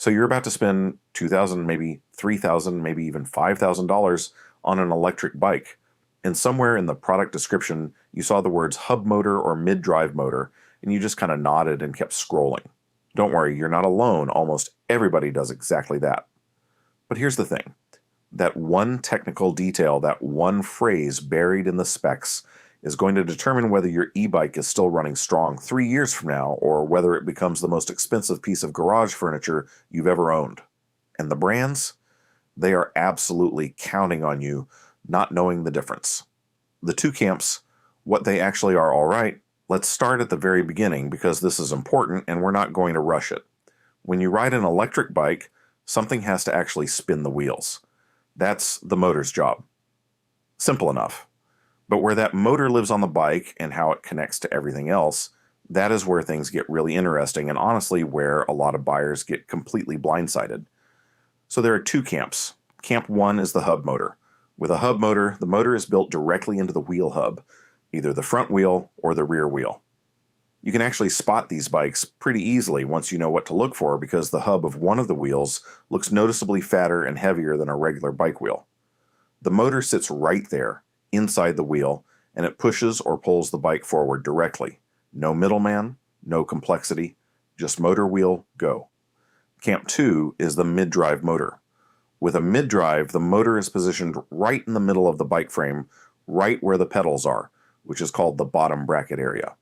So you're about to spend $2,000, maybe $3,000, maybe even $5,000 on an electric bike. And somewhere in the product description, you saw the words hub motor or mid-drive motor, and you just kind of nodded and kept scrolling. Don't worry, you're not alone. Almost everybody does exactly that. But here's the thing. That one technical detail, that one phrase buried in the specs, is going to determine whether your e-bike is still running strong 3 years from now or whether it becomes the most expensive piece of garage furniture you've ever owned. And the brands? They are absolutely counting on you not knowing the difference. The two camps, what they actually are, all right, let's start at the very beginning because this is important and we're not going to rush it. When you ride an electric bike, something has to actually spin the wheels. That's the motor's job. Simple enough. But where that motor lives on the bike and how it connects to everything else, that is where things get really interesting and honestly where a lot of buyers get completely blindsided. So there are two camps. Camp one is the hub motor. With a hub motor, the motor is built directly into the wheel hub, either the front wheel or the rear wheel. You can actually spot these bikes pretty easily once you know what to look for because the hub of one of the wheels looks noticeably fatter and heavier than a regular bike wheel. The motor sits right there, inside the wheel, and it pushes or pulls the bike forward directly. No middleman, no complexity, just motor wheel, go. Camp 2 is the mid-drive motor. With a mid-drive, the motor is positioned right in the middle of the bike frame, right where the pedals are, which is called the bottom bracket area.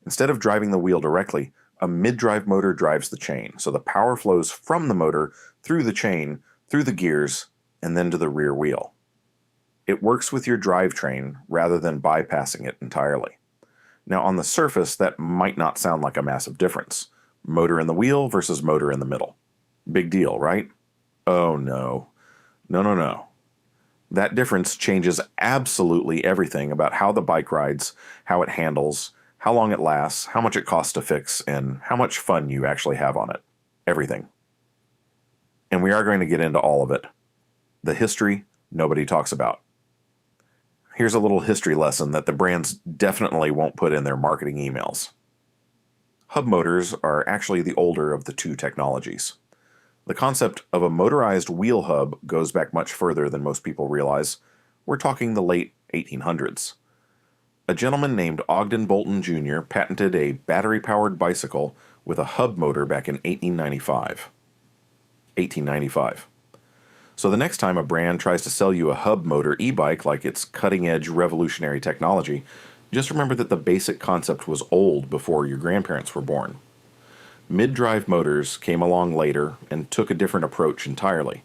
Instead of driving the wheel directly, a mid-drive motor drives the chain, so the power flows from the motor through the chain, through the gears, and then to the rear wheel. It works with your drivetrain rather than bypassing it entirely. Now, on the surface, that might not sound like a massive difference. Motor in the wheel versus motor in the middle. Big deal, right? Oh no. No. That difference changes absolutely everything about how the bike rides, how it handles, how long it lasts, how much it costs to fix, and how much fun you actually have on it. Everything. And we are going to get into all of it. The history nobody talks about. Here's a little history lesson that the brands definitely won't put in their marketing emails. Hub motors are actually the older of the two technologies. The concept of a motorized wheel hub goes back much further than most people realize. We're talking the late 1800s. A gentleman named Ogden Bolton Jr. patented a battery-powered bicycle with a hub motor back in 1895. So the next time a brand tries to sell you a hub motor e-bike like it's cutting-edge revolutionary technology, just remember that the basic concept was old before your grandparents were born. Mid-drive motors came along later and took a different approach entirely.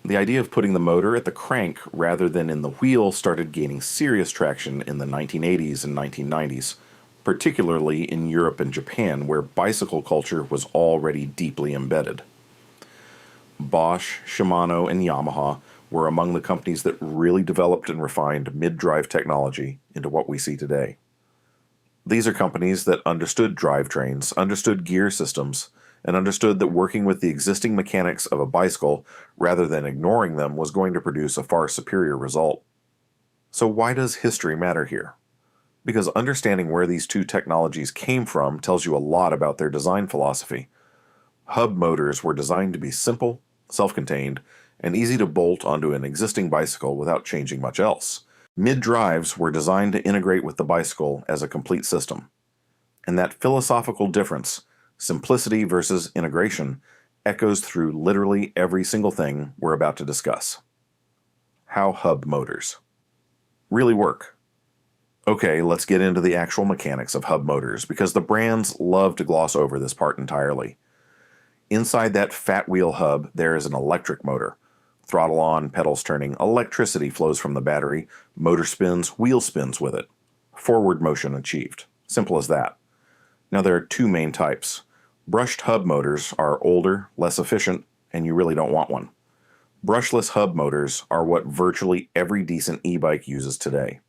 The idea of putting the motor at the crank rather than in the wheel started gaining serious traction in the 1980s and 1990s, particularly in Europe and Japan, where bicycle culture was already deeply embedded. Bosch, Shimano, and Yamaha were among the companies that really developed and refined mid-drive technology into what we see today. These are companies that understood drivetrains, understood gear systems, and understood that working with the existing mechanics of a bicycle rather than ignoring them was going to produce a far superior result. So why does history matter here? Because understanding where these two technologies came from tells you a lot about their design philosophy. Hub motors were designed to be simple, self-contained, and easy to bolt onto an existing bicycle without changing much else. Mid-drives were designed to integrate with the bicycle as a complete system. And that philosophical difference, simplicity versus integration, echoes through literally every single thing we're about to discuss. How hub motors really work. Okay, let's get into the actual mechanics of hub motors because the brands love to gloss over this part entirely. Inside that fat wheel hub, there is an electric motor. Throttle on, pedals turning, electricity flows from the battery, motor spins, wheel spins with it. Forward motion achieved. Simple as that. Now there are two main types. Brushed hub motors are older, less efficient, and you really don't want one. Brushless hub motors are what virtually every decent e-bike uses today.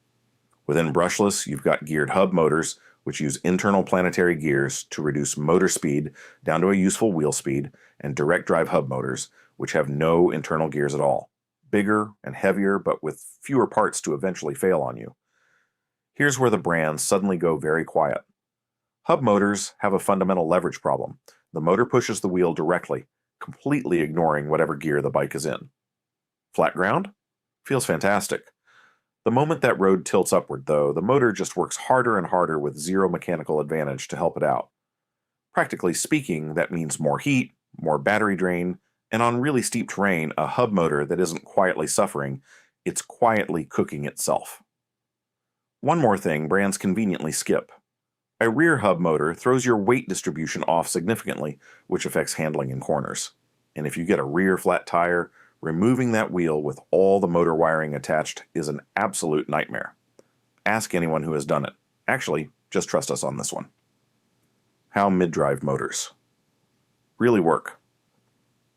Within brushless, you've got geared hub motors, which use internal planetary gears to reduce motor speed down to a useful wheel speed, and direct drive hub motors, which have no internal gears at all. Bigger and heavier, but with fewer parts to eventually fail on you. Here's where the brands suddenly go very quiet. Hub motors have a fundamental leverage problem. The motor pushes the wheel directly, completely ignoring whatever gear the bike is in. Flat ground? Feels fantastic. The moment that road tilts upward, though, the motor just works harder and harder with zero mechanical advantage to help it out. Practically speaking, that means more heat, more battery drain, and on really steep terrain, a hub motor that isn't quietly suffering, it's quietly cooking itself. One more thing brands conveniently skip. A rear hub motor throws your weight distribution off significantly, which affects handling in corners. And if you get a rear flat tire, removing that wheel with all the motor wiring attached is an absolute nightmare. Ask anyone who has done it. Actually, just trust us on this one. How mid-drive motors really work.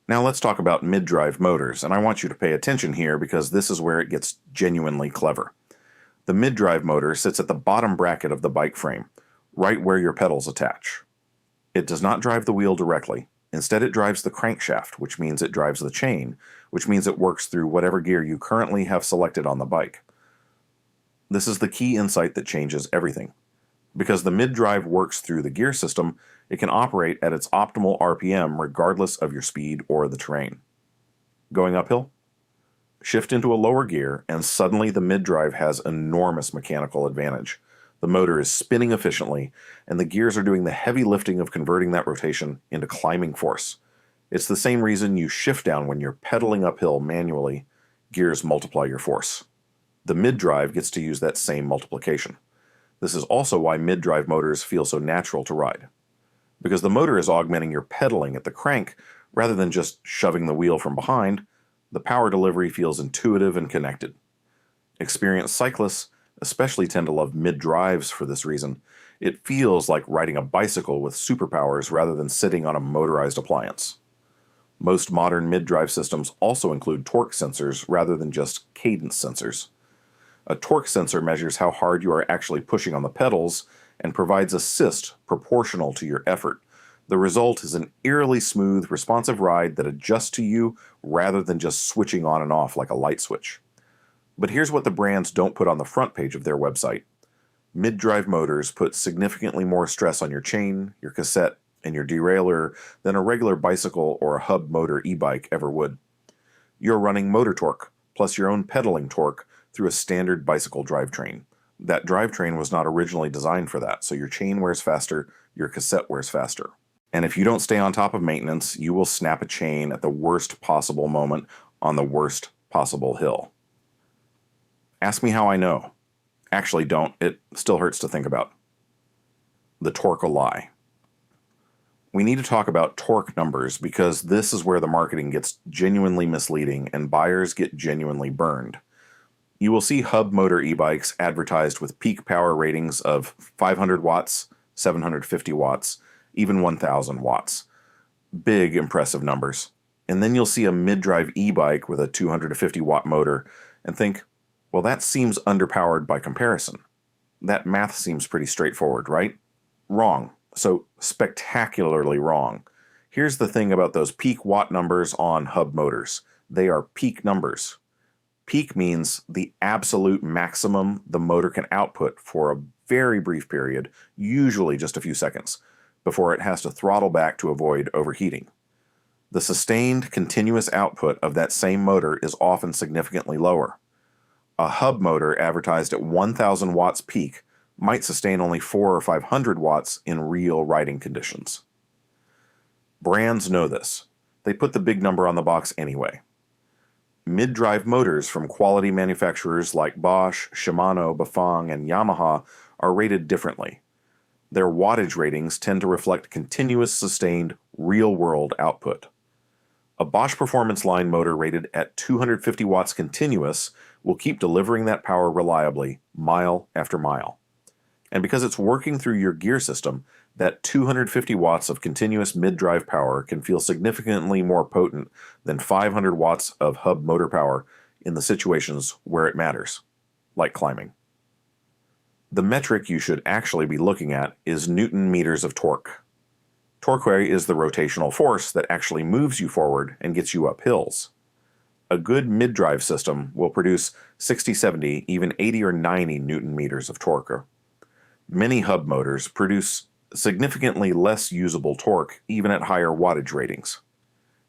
Now let's talk about mid-drive motors, and I want you to pay attention here because this is where it gets genuinely clever. The mid-drive motor sits at the bottom bracket of the bike frame, right where your pedals attach. It does not drive the wheel directly. Instead, it drives the crankshaft, which means it drives the chain, which means it works through whatever gear you currently have selected on the bike. This is the key insight that changes everything. Because the mid-drive works through the gear system, it can operate at its optimal RPM regardless of your speed or the terrain. Going uphill? Shift into a lower gear, and suddenly the mid-drive has enormous mechanical advantage. The motor is spinning efficiently, and the gears are doing the heavy lifting of converting that rotation into climbing force. It's the same reason you shift down when you're pedaling uphill manually. Gears multiply your force. The mid-drive gets to use that same multiplication. This is also why mid-drive motors feel so natural to ride. Because the motor is augmenting your pedaling at the crank rather than just shoving the wheel from behind, the power delivery feels intuitive and connected. Experienced cyclists especially tend to love mid-drives for this reason. It feels like riding a bicycle with superpowers rather than sitting on a motorized appliance. Most modern mid-drive systems also include torque sensors rather than just cadence sensors. A torque sensor measures how hard you are actually pushing on the pedals and provides assist proportional to your effort. The result is an eerily smooth, responsive ride that adjusts to you rather than just switching on and off like a light switch. But here's what the brands don't put on the front page of their website. Mid-drive motors put significantly more stress on your chain, your cassette, and your derailleur than a regular bicycle or a hub motor e-bike ever would. You're running motor torque, plus your own pedaling torque, through a standard bicycle drivetrain. That drivetrain was not originally designed for that, so your chain wears faster, your cassette wears faster. And if you don't stay on top of maintenance, you will snap a chain at the worst possible moment on the worst possible hill. Ask me how I know. Actually, don't. It still hurts to think about. The torque will lie. We need to talk about torque numbers because this is where the marketing gets genuinely misleading and buyers get genuinely burned. You will see hub motor e-bikes advertised with peak power ratings of 500 watts, 750 watts, even 1000 watts. Big, impressive numbers. And then you'll see a mid-drive e-bike with a 250 watt motor and think, well, that seems underpowered by comparison. That math seems pretty straightforward, right? Wrong. So spectacularly wrong. Here's the thing about those peak watt numbers on hub motors. They are peak numbers. Peak means the absolute maximum the motor can output for a very brief period, usually just a few seconds, before it has to throttle back to avoid overheating. The sustained, continuous output of that same motor is often significantly lower. A hub motor advertised at 1000 watts peak might sustain only 400 or 500 watts in real riding conditions. Brands know this. They put the big number on the box anyway. Mid-drive motors from quality manufacturers like Bosch, Shimano, Bafang, and Yamaha are rated differently. Their wattage ratings tend to reflect continuous, sustained, real-world output. A Bosch Performance Line motor rated at 250 watts continuous will keep delivering that power reliably, mile after mile. And because it's working through your gear system, that 250 watts of continuous mid-drive power can feel significantly more potent than 500 watts of hub motor power in the situations where it matters, like climbing. The metric you should actually be looking at is Newton meters of torque. Torque is the rotational force that actually moves you forward and gets you up hills. A good mid-drive system will produce 60, 70, even 80 or 90 Newton meters of torque. Many hub motors produce significantly less usable torque even at higher wattage ratings.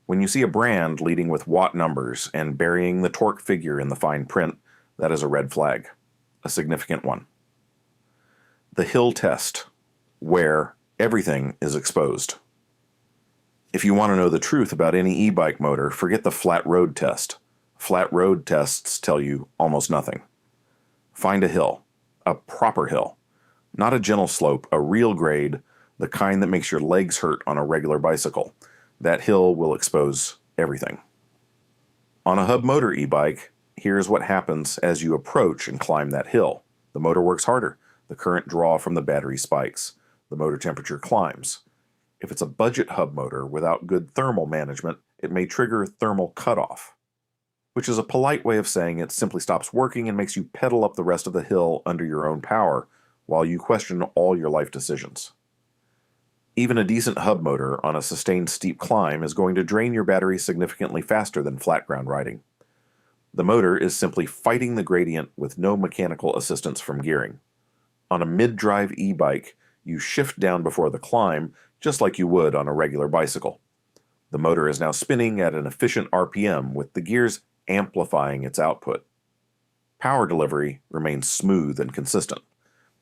When you see a brand leading with watt numbers and burying the torque figure in the fine print, that is a red flag, a significant one. The hill test, where everything is exposed. If you want to know the truth about any e-bike motor, forget the flat road test. Flat road tests tell you almost nothing. Find a hill, a proper hill, not a gentle slope, a real grade, the kind that makes your legs hurt on a regular bicycle. That hill will expose everything. On a hub motor e-bike, here's what happens as you approach and climb that hill. The motor works harder. The current draw from the battery spikes. The motor temperature climbs. If it's a budget hub motor without good thermal management, it may trigger thermal cutoff, which is a polite way of saying it simply stops working and makes you pedal up the rest of the hill under your own power while you question all your life decisions. Even a decent hub motor on a sustained steep climb is going to drain your battery significantly faster than flat ground riding. The motor is simply fighting the gradient with no mechanical assistance from gearing. On a mid-drive e-bike, you shift down before the climb just like you would on a regular bicycle. The motor is now spinning at an efficient RPM with the gears amplifying its output. Power delivery remains smooth and consistent.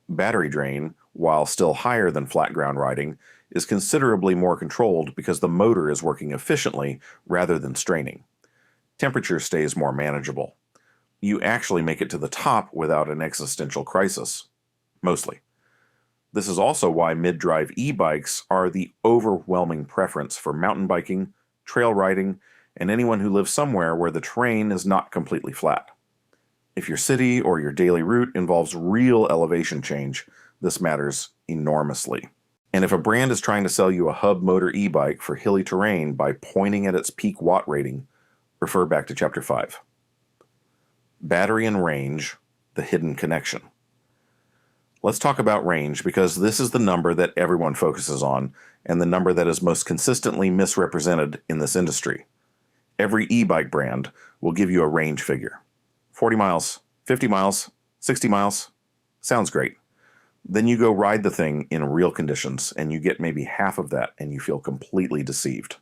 Battery drain, while still higher than flat ground riding, is considerably more controlled because the motor is working efficiently rather than straining. Temperature stays more manageable. You actually make it to the top without an existential crisis. Mostly. This is also why mid-drive e-bikes are the overwhelming preference for mountain biking, trail riding, and anyone who lives somewhere where the terrain is not completely flat. If your city or your daily route involves real elevation change, this matters enormously. And if a brand is trying to sell you a hub motor e-bike for hilly terrain by pointing at its peak watt rating, refer back to Chapter 5. Battery and range, the hidden connection. Let's talk about range because this is the number that everyone focuses on and the number that is most consistently misrepresented in this industry. Every e-bike brand will give you a range figure. 40 miles, 50 miles, 60 miles. Sounds great. Then you go ride the thing in real conditions and you get maybe half of that and you feel completely deceived.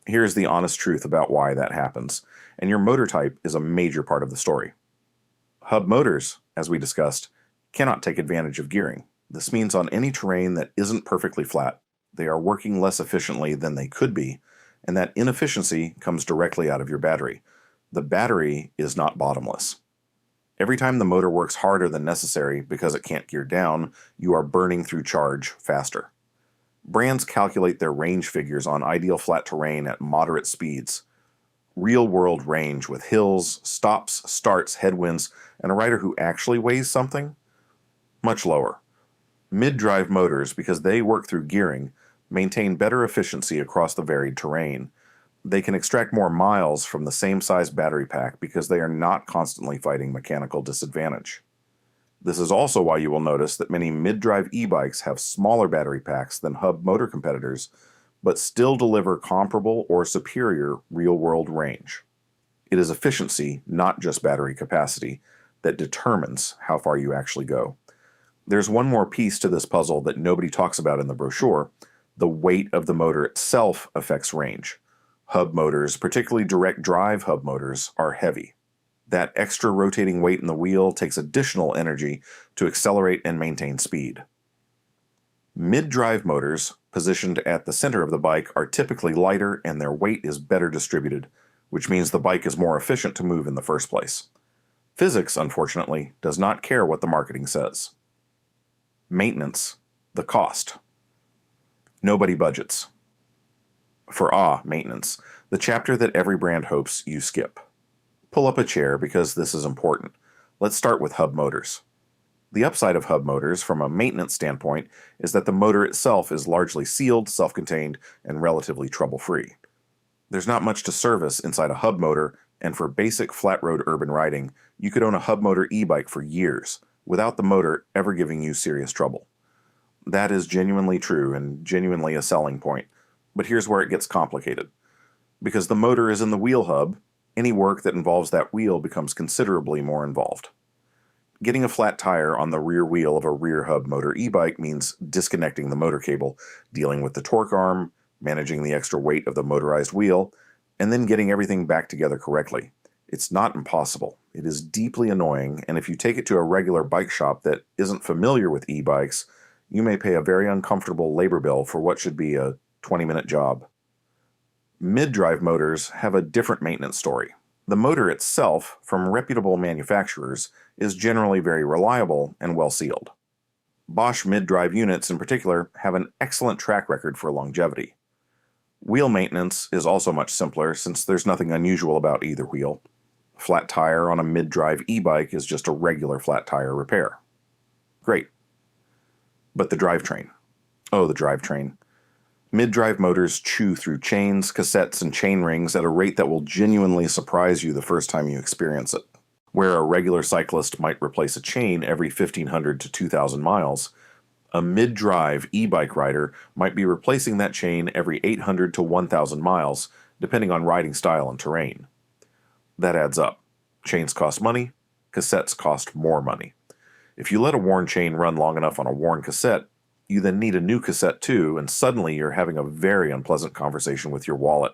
Here's the honest truth about why that happens, and your motor type is a major part of the story. Hub motors, as we discussed, cannot take advantage of gearing. This means on any terrain that isn't perfectly flat, they are working less efficiently than they could be, and that inefficiency comes directly out of your battery. The battery is not bottomless. Every time the motor works harder than necessary because it can't gear down, you are burning through charge faster. Brands calculate their range figures on ideal flat terrain at moderate speeds. Real-world range with hills, stops, starts, headwinds, and a rider who actually weighs something? Much lower. Mid-drive motors, because they work through gearing, maintain better efficiency across the varied terrain. They can extract more miles from the same size battery pack because they are not constantly fighting mechanical disadvantage. This is also why you will notice that many mid-drive e-bikes have smaller battery packs than hub motor competitors, but still deliver comparable or superior real-world range. It is efficiency, not just battery capacity, that determines how far you actually go. There's one more piece to this puzzle that nobody talks about in the brochure. The weight of the motor itself affects range. Hub motors, particularly direct drive hub motors, are heavy. That extra rotating weight in the wheel takes additional energy to accelerate and maintain speed. Mid-drive motors, positioned at the center of the bike, are typically lighter and their weight is better distributed, which means the bike is more efficient to move in the first place. Physics, unfortunately, does not care what the marketing says. Maintenance, the cost. Nobody budgets. For maintenance, the chapter that every brand hopes you skip. Pull up a chair because this is important. Let's start with hub motors. The upside of hub motors from a maintenance standpoint is that the motor itself is largely sealed, self-contained, and relatively trouble-free. There's not much to service inside a hub motor, and for basic flat road urban riding, you could own a hub motor e-bike for years without the motor ever giving you serious trouble. That is genuinely true and genuinely a selling point, but here's where it gets complicated. Because the motor is in the wheel hub, any work that involves that wheel becomes considerably more involved. Getting a flat tire on the rear wheel of a rear hub motor e-bike means disconnecting the motor cable, dealing with the torque arm, managing the extra weight of the motorized wheel, and then getting everything back together correctly. It's not impossible. It is deeply annoying, and if you take it to a regular bike shop that isn't familiar with e-bikes, you may pay a very uncomfortable labor bill for what should be a 20-minute job. Mid-drive motors have a different maintenance story. The motor itself, from reputable manufacturers, is generally very reliable and well sealed. Bosch mid-drive units in particular have an excellent track record for longevity. Wheel maintenance is also much simpler since there's nothing unusual about either wheel. A flat tire on a mid-drive e-bike is just a regular flat tire repair. Great. But the drivetrain. Oh, the drivetrain. Mid-drive motors chew through chains, cassettes, and chain rings at a rate that will genuinely surprise you the first time you experience it. Where a regular cyclist might replace a chain every 1,500 to 2,000 miles, a mid-drive e-bike rider might be replacing that chain every 800 to 1,000 miles, depending on riding style and terrain. That adds up. Chains cost money, cassettes cost more money. If you let a worn chain run long enough on a worn cassette, you then need a new cassette too, and suddenly you're having a very unpleasant conversation with your wallet.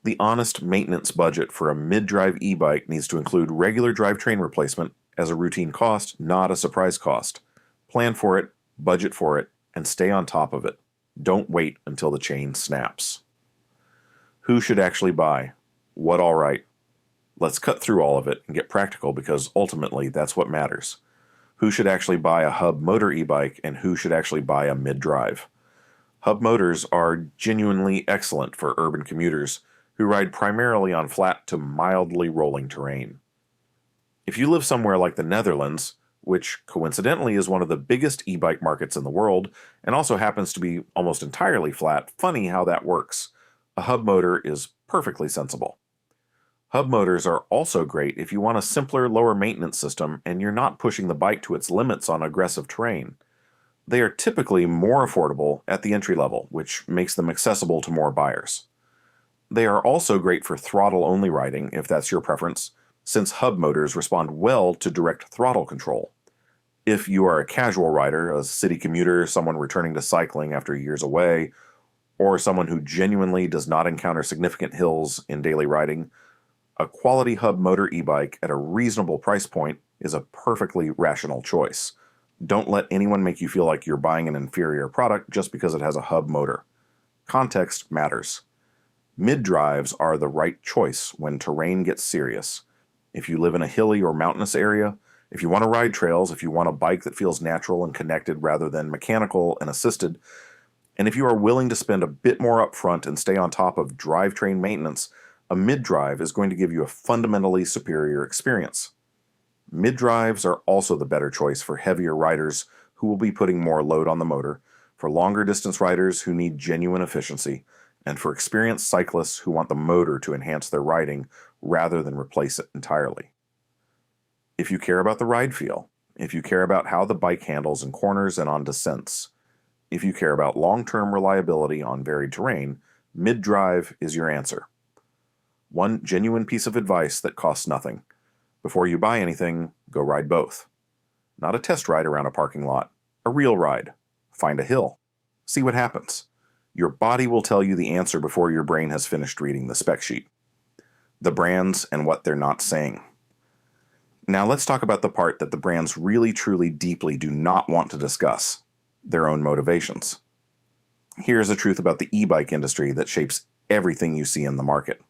The honest maintenance budget for a mid-drive e-bike needs to include regular drivetrain replacement as a routine cost, not a surprise cost. Plan for it, budget for it, and stay on top of it. Don't wait until the chain snaps. Who should actually buy? What all right? Let's cut through all of it and get practical because ultimately that's what matters. Who should actually buy a hub motor e-bike and who should actually buy a mid-drive? Hub motors are genuinely excellent for urban commuters who ride primarily on flat to mildly rolling terrain. If you live somewhere like the Netherlands, which coincidentally is one of the biggest e-bike markets in the world and also happens to be almost entirely flat, funny how that works. A hub motor is perfectly sensible. Hub motors are also great if you want a simpler, lower maintenance system and you're not pushing the bike to its limits on aggressive terrain. They are typically more affordable at the entry level, which makes them accessible to more buyers. They are also great for throttle-only riding, if that's your preference, since hub motors respond well to direct throttle control. If you are a casual rider, a city commuter, someone returning to cycling after years away, or someone who genuinely does not encounter significant hills in daily riding, a quality hub motor e-bike at a reasonable price point is a perfectly rational choice. Don't let anyone make you feel like you're buying an inferior product just because it has a hub motor. Context matters. Mid-drives are the right choice when terrain gets serious. If you live in a hilly or mountainous area, if you want to ride trails, if you want a bike that feels natural and connected rather than mechanical and assisted, and if you are willing to spend a bit more upfront and stay on top of drivetrain maintenance, a mid-drive is going to give you a fundamentally superior experience. Mid-drives are also the better choice for heavier riders who will be putting more load on the motor, for longer distance riders who need genuine efficiency, and for experienced cyclists who want the motor to enhance their riding rather than replace it entirely. If you care about the ride feel, if you care about how the bike handles in corners and on descents, if you care about long-term reliability on varied terrain, mid-drive is your answer. One genuine piece of advice that costs nothing. Before you buy anything, go ride both. Not a test ride around a parking lot, a real ride. Find a hill. See what happens. Your body will tell you the answer before your brain has finished reading the spec sheet. The brands and what they're not saying. Now let's talk about the part that the brands really, truly, deeply do not want to discuss. Their own motivations. Here's the truth about the e-bike industry that shapes everything you see in the market.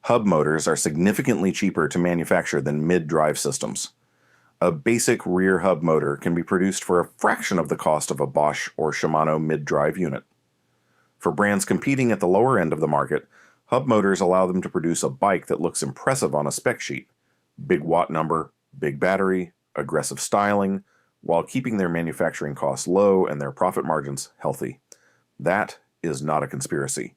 Hub motors are significantly cheaper to manufacture than mid-drive systems. A basic rear hub motor can be produced for a fraction of the cost of a Bosch or Shimano mid-drive unit. For brands competing at the lower end of the market, hub motors allow them to produce a bike that looks impressive on a spec sheet. Big watt number, big battery, aggressive styling, while keeping their manufacturing costs low and their profit margins healthy. That is not a conspiracy.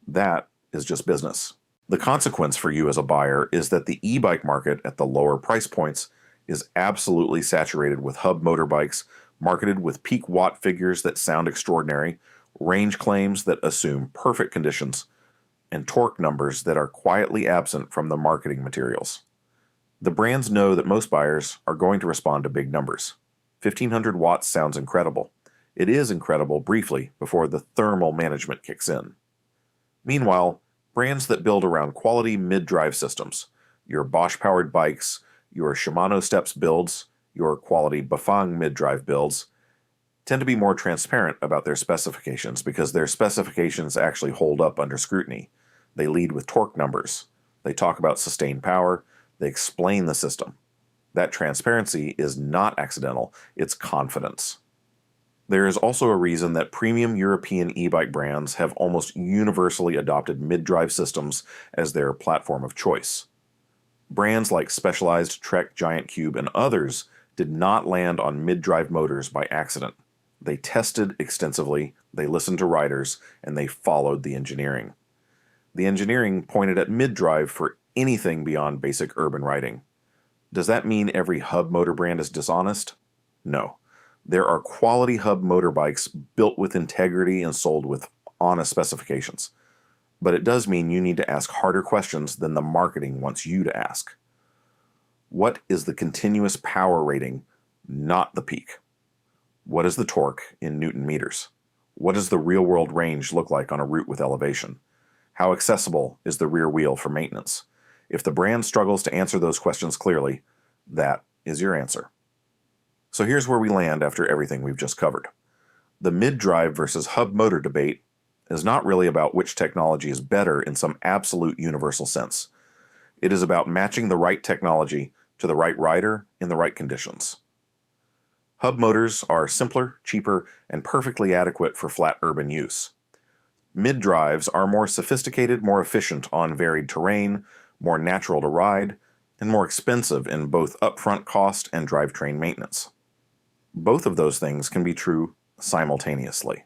That is just business. The consequence for you as a buyer is that the e-bike market at the lower price points is absolutely saturated with hub motorbikes marketed with peak watt figures that sound extraordinary, range claims that assume perfect conditions, and torque numbers that are quietly absent from the marketing materials. The brands know that most buyers are going to respond to big numbers. 1,500 watts sounds incredible. It is incredible briefly before the thermal management kicks in. Meanwhile, brands that build around quality mid-drive systems, your Bosch-powered bikes, your Shimano Steps builds, your quality Bafang mid-drive builds, tend to be more transparent about their specifications because their specifications actually hold up under scrutiny. They lead with torque numbers. They talk about sustained power. They explain the system. That transparency is not accidental, it's confidence. There is also a reason that premium European e-bike brands have almost universally adopted mid-drive systems as their platform of choice. Brands like Specialized, Trek, Giant Cube, and others did not land on mid-drive motors by accident. They tested extensively, they listened to riders, and they followed the engineering. The engineering pointed at mid-drive for anything beyond basic urban riding. Does that mean every hub motor brand is dishonest? No. There are quality hub motorbikes built with integrity and sold with honest specifications. But it does mean you need to ask harder questions than the marketing wants you to ask. What is the continuous power rating, not the peak? What is the torque in Newton meters? What does the real-world range look like on a route with elevation? How accessible is the rear wheel for maintenance? If the brand struggles to answer those questions clearly, that is your answer. So here's where we land after everything we've just covered. The mid-drive versus hub motor debate is not really about which technology is better in some absolute universal sense. It is about matching the right technology to the right rider in the right conditions. Hub motors are simpler, cheaper, and perfectly adequate for flat urban use. Mid-drives are more sophisticated, more efficient on varied terrain, more natural to ride, and more expensive in both upfront cost and drivetrain maintenance. Both of those things can be true simultaneously.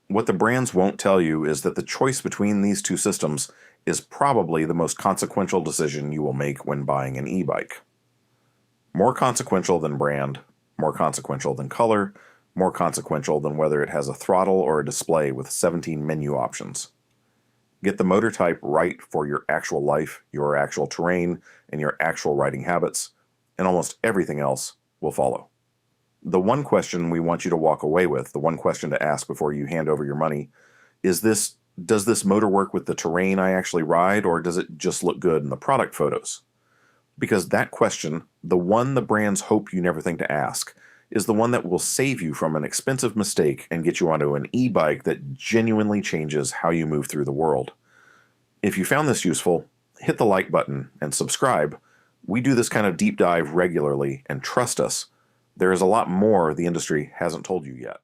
What the brands won't tell you is that the choice between these two systems is probably the most consequential decision you will make when buying an e-bike. More consequential than brand, more consequential than color, more consequential than whether it has a throttle or a display with 17 menu options. Get the motor type right for your actual life, your actual terrain, and your actual riding habits, and almost everything else will follow. The one question we want you to walk away with, the one question to ask before you hand over your money, is this: does this motor work with the terrain I actually ride, or does it just look good in the product photos? Because that question, the one the brands hope you never think to ask, is the one that will save you from an expensive mistake and get you onto an e-bike that genuinely changes how you move through the world. If you found this useful, hit the like button and subscribe. We do this kind of deep dive regularly, and trust us, there is a lot more the industry hasn't told you yet.